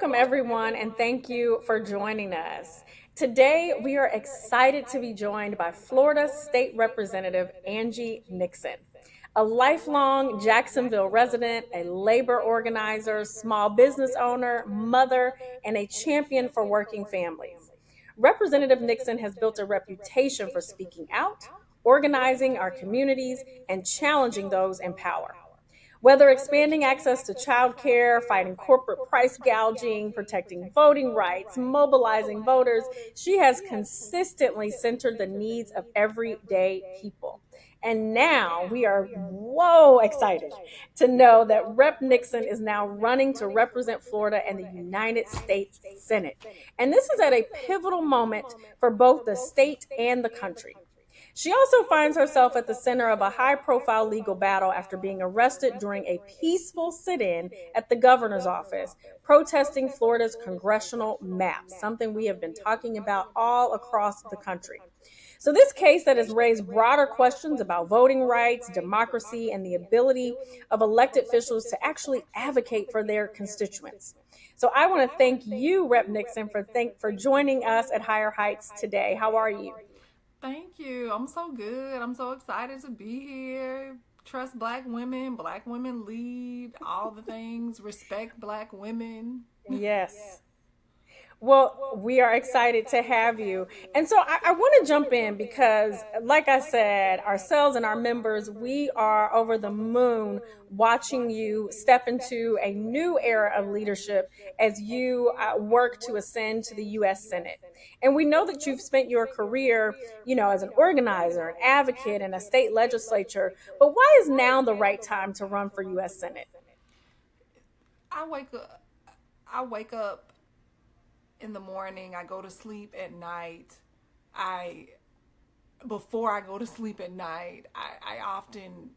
Welcome, everyone, and thank you for joining us. Today, we are excited to be joined by Florida State Representative Angie Nixon, a lifelong Jacksonville resident, a labor organizer, small business owner, mother, and a champion for working families. Representative Nixon has built a reputation for speaking out, organizing our communities, and challenging those in power. Whether expanding access to childcare, fighting corporate price gouging, protecting voting rights, mobilizing voters, she has consistently centered the needs of everyday people. And now we are excited to know that Rep. Nixon is now running to represent Florida in the United States Senate. And this is at a pivotal moment for both the state and the country. She also finds herself at the center of a high profile legal battle after being arrested during a peaceful sit in at the governor's office, protesting Florida's congressional map, something we have been talking about all across the country. So, this case that has raised broader questions about voting rights, democracy, and the ability of elected officials to actually advocate for their constituents. So, I want to thank you, Rep. Nixon, for joining us at Higher Heights today. How are you? Thank you. I'm so good. I'm so excited to be here. Trust black women lead, all the things, respect black women. Yes. Well, we are excited to have you. And so I want to jump in because, like I said, ourselves and our members, we are over the moon watching you step into a new era of leadership as you work to ascend to the U.S. Senate. And we know that you've spent your career, as an organizer, an advocate, in a state legislature. But why is now the right time to run for U.S. Senate? I wake up I wake up in the morning, I go to sleep at night. I Before I go to sleep at night, I often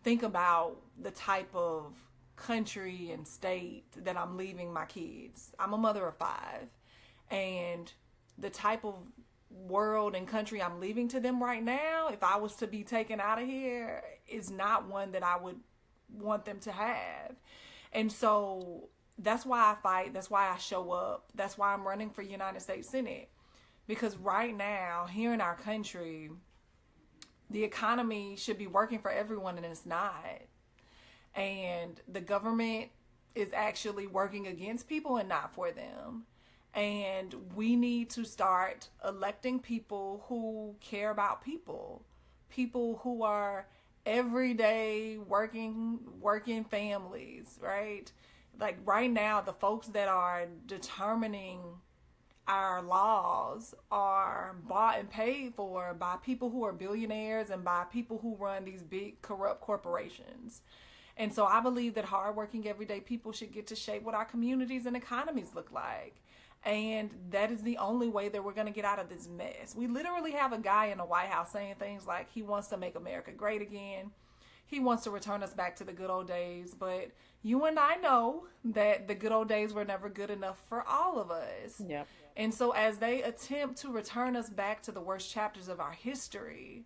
think about the type of country and state that I'm leaving my kids. I'm a mother of five, and the type of world and country I'm leaving to them right now, if I was to be taken out of here, is not one that I would want them to have. And so that's why I fight. That's why I show up. That's why I'm running for United States Senate. Because right now, here in our country, the economy should be working for everyone and it's not. And the government is actually working against people and not for them. And we need to start electing people who care about people, people who are everyday working families, right? Like right now, the folks that are determining our laws are bought and paid for by people who are billionaires and by people who run these big corrupt corporations. And so I believe that hardworking everyday people should get to shape what our communities and economies look like. And that is the only way that we're going to get out of this mess. We literally have a guy in the White House saying things like he wants to make America great again. He wants to return us back to the good old days. But you and I know that the good old days were never good enough for all of us. Yep. And so as they attempt to return us back to the worst chapters of our history,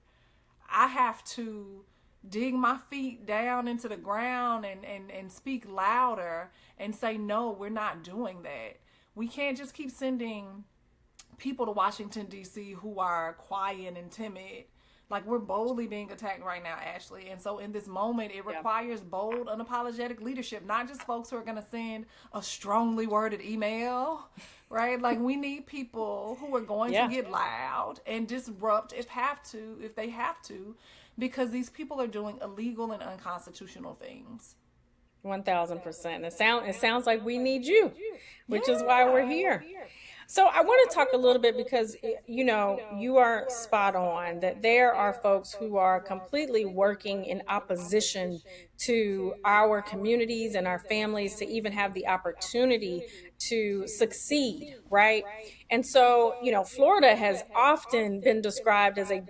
I have to dig my feet down into the ground and speak louder and say, no, we're not doing that. We can't just keep sending people to Washington, D.C. who are quiet and timid. Like, we're boldly being attacked right now, Ashley. And so in this moment, it requires bold, unapologetic leadership, not just folks who are going to send a strongly worded email, right? Like, we need people who are going to get loud and disrupt if they have to, because these people are doing illegal and unconstitutional things. 1000%. It sounds like we need you, which is why we're Yeah. here. So I want to talk a little bit because you are spot on that there are folks who are completely working in opposition to our communities and our families to even have the opportunity to succeed, right? And so, Florida has often been described as a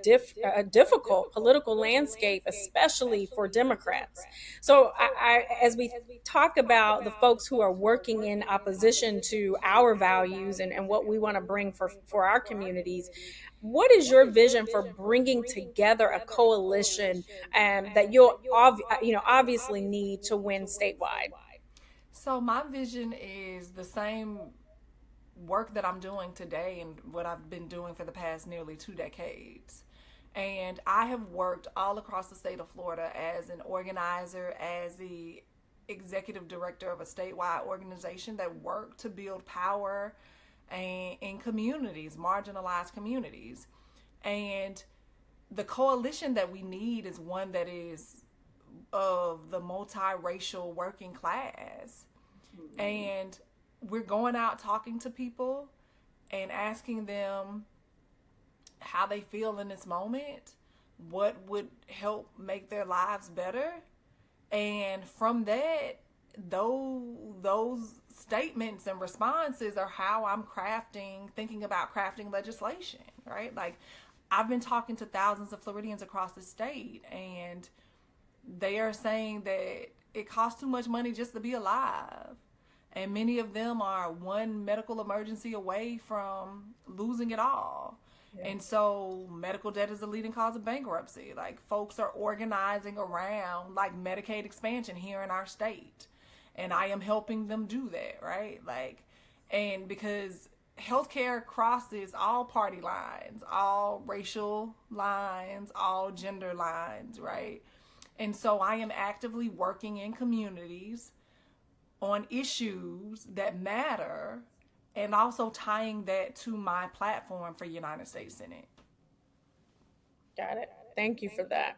difficult political landscape, especially for Democrats. So, as we talk about the folks who are working in opposition to our values and what we want to bring for our communities, what is your vision for bringing together a coalition that you'll obviously need to win statewide? So my vision is the same work that I'm doing today and what I've been doing for the past nearly 2 decades. And I have worked all across the state of Florida as an organizer, as the executive director of a statewide organization that worked to build power and in communities, marginalized communities. And the coalition that we need is one that is of the multiracial working class. And we're going out talking to people and asking them how they feel in this moment, what would help make their lives better. And from that, those statements and responses are how I'm thinking about crafting legislation, right? Like, I've been talking to thousands of Floridians across the state, and they are saying that it costs too much money just to be alive. And many of them are one medical emergency away from losing it all. Yeah. And so medical debt is the leading cause of bankruptcy. Like, folks are organizing around like Medicaid expansion here in our state. And I am helping them do that, right? Like, and because healthcare crosses all party lines, all racial lines, all gender lines, right? And so I am actively working in communities on issues that matter, and also tying that to my platform for United States Senate. Got it. Thank you for that.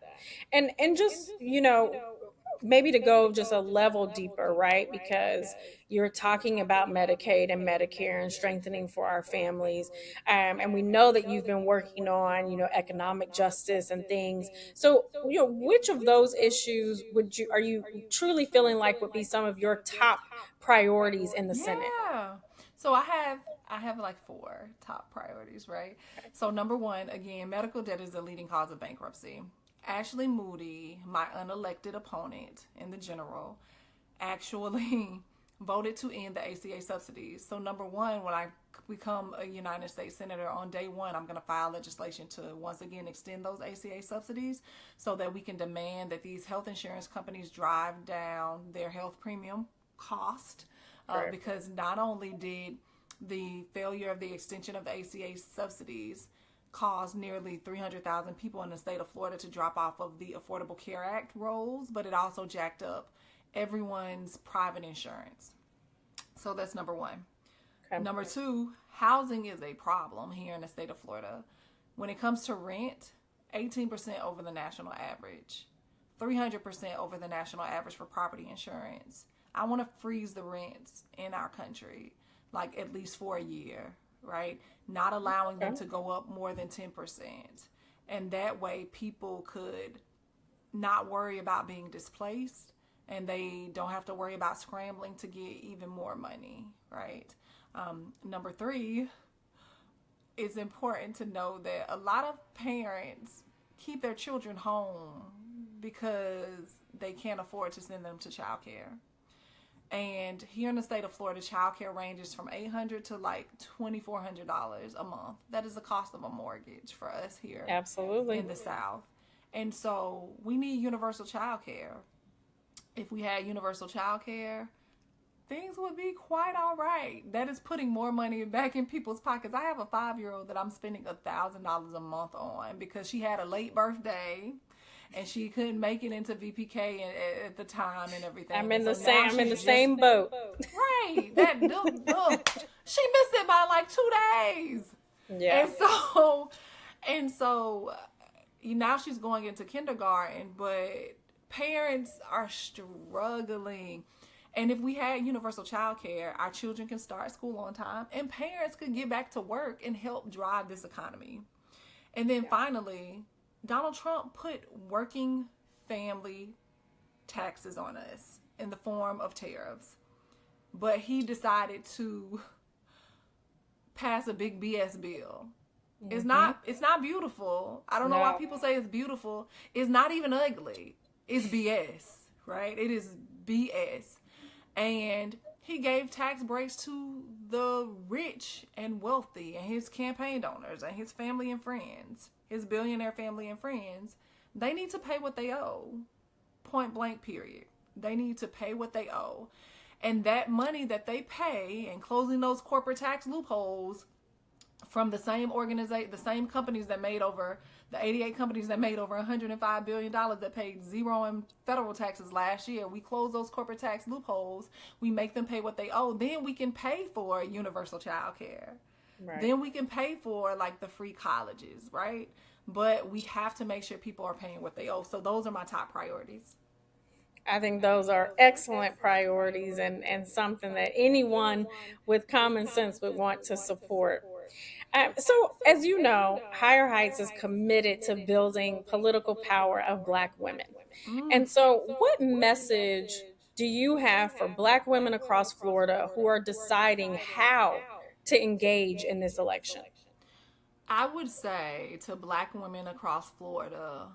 And just, maybe to go just a level deeper, right? Because you're talking about Medicaid and Medicare and strengthening for our families. And we know that you've been working on, economic justice and things. So, which of those issues are you truly feeling like would be some of your top priorities in the Senate? Yeah. So I have like 4 top priorities, right? So number one, again, medical debt is the leading cause of bankruptcy. Ashley Moody, my unelected opponent in the general, actually voted to end the ACA subsidies. So number one, when I become a United States Senator, on day one, I'm going to file legislation to once again extend those ACA subsidies so that we can demand that these health insurance companies drive down their health premium cost. Because not only did the failure of the extension of the ACA subsidies cause nearly 300,000 people in the state of Florida to drop off of the Affordable Care Act rolls, but it also jacked up everyone's private insurance. So that's number one. Okay. Number two, housing is a problem here in the state of Florida. When it comes to rent, 18% over the national average, 300% over the national average for property insurance. I want to freeze the rents in our country, like at least for a year, right? Not allowing them to go up more than 10%. And that way people could not worry about being displaced, and they don't have to worry about scrambling to get even more money, right? Number three, it's important to know that a lot of parents keep their children home because they can't afford to send them to childcare. And here in the state of Florida, childcare ranges from $800 to like $2,400 a month. That is the cost of a mortgage for us here. Absolutely. In the South. And so we need universal childcare. If we had universal childcare, things would be quite all right. That is putting more money back in people's pockets. I have a 5-year-old that I'm spending $1,000 a month on because she had a late birthday. And she couldn't make it into VPK at the time and everything. I'm in the same boat. Right. She missed it by like 2 days. Yeah. And so now she's going into kindergarten, but parents are struggling. And if we had universal childcare, our children can start school on time, and parents could get back to work and help drive this economy. And then finally, Donald Trump put working family taxes on us in the form of tariffs. But he decided to pass a big BS bill. Mm-hmm. It's not beautiful. I don't know why people say it's beautiful. It's not even ugly. It's BS, right? It is BS. And he gave tax breaks to the rich and wealthy and his campaign donors and his family and friends. His billionaire family and friends, they need to pay what they owe. Point blank, period. They need to pay what they owe. And that money that they pay and closing those corporate tax loopholes from the same organization, the same companies that made over the 88 companies that made over $105 billion that paid zero in federal taxes last year. We close those corporate tax loopholes. We make them pay what they owe. Then we can pay for universal child care. Right. Then we can pay for like the free colleges, right? But we have to make sure people are paying what they owe. So those are my top priorities. I think those are excellent priorities and something that anyone with common sense would want to support. So, as you know, Higher Heights is committed to building political power of Black women. Mm. And so, what message do you have for Black women across Florida who are deciding how to engage in this election? I would say to Black women across Florida,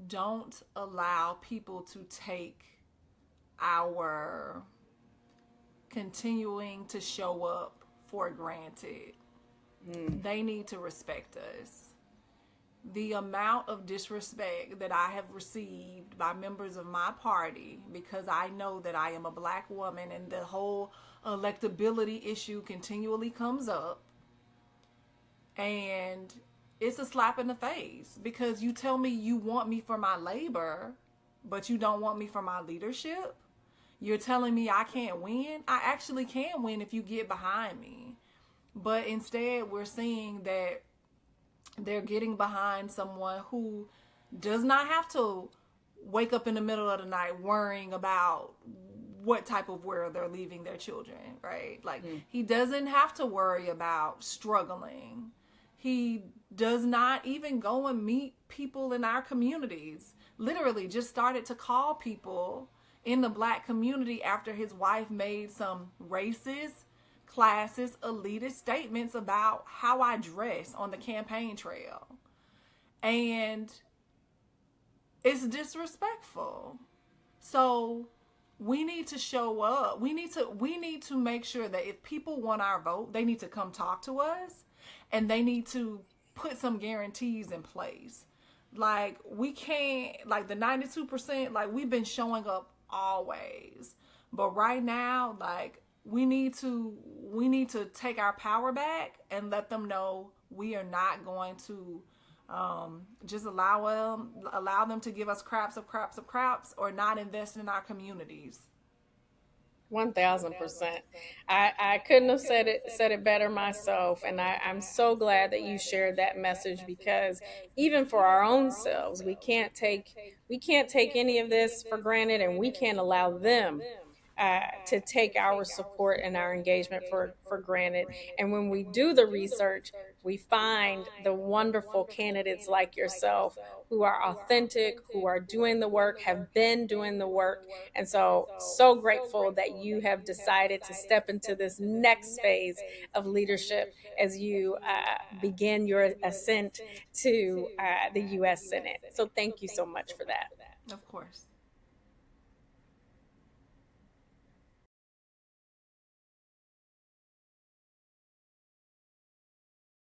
don't allow people to take our continuing to show up for granted. They need to respect us. The amount of disrespect that I have received by members of my party because I know that I am a Black woman and the whole electability issue continually comes up, and it's a slap in the face because you tell me you want me for my labor, but you don't want me for my leadership. You're telling me I can't win. I actually can win if you get behind me. But instead, we're seeing that they're getting behind someone who does not have to wake up in the middle of the night worrying about what type of world they're leaving their children, right? Like, he doesn't have to worry about struggling. He does not even go and meet people in our communities. Literally just started to call people in the Black community after his wife made some racist, classist, elitist statements about how I dress on the campaign trail. And it's disrespectful. So we need to show up. We need to make sure that if people want our vote, they need to come talk to us and they need to put some guarantees in place. Like, we can't, like the 92%, like, we've been showing up always. But right now, like, we need to take our power back and let them know we are not going to just allow them to give us craps or not invest in our communities. 1000%. I couldn't have said it better myself, and I'm so glad that you shared that message because even for our own selves, we can't take any of this for granted, and we can't allow them to take our support and our engagement for granted. And when we do the research, we find the wonderful candidates like yourself who are authentic, who are doing the work, have been doing the work. And so grateful that you have decided to step into this next phase of leadership as you begin your ascent to the U.S. Senate. So thank you so much for that. Of course.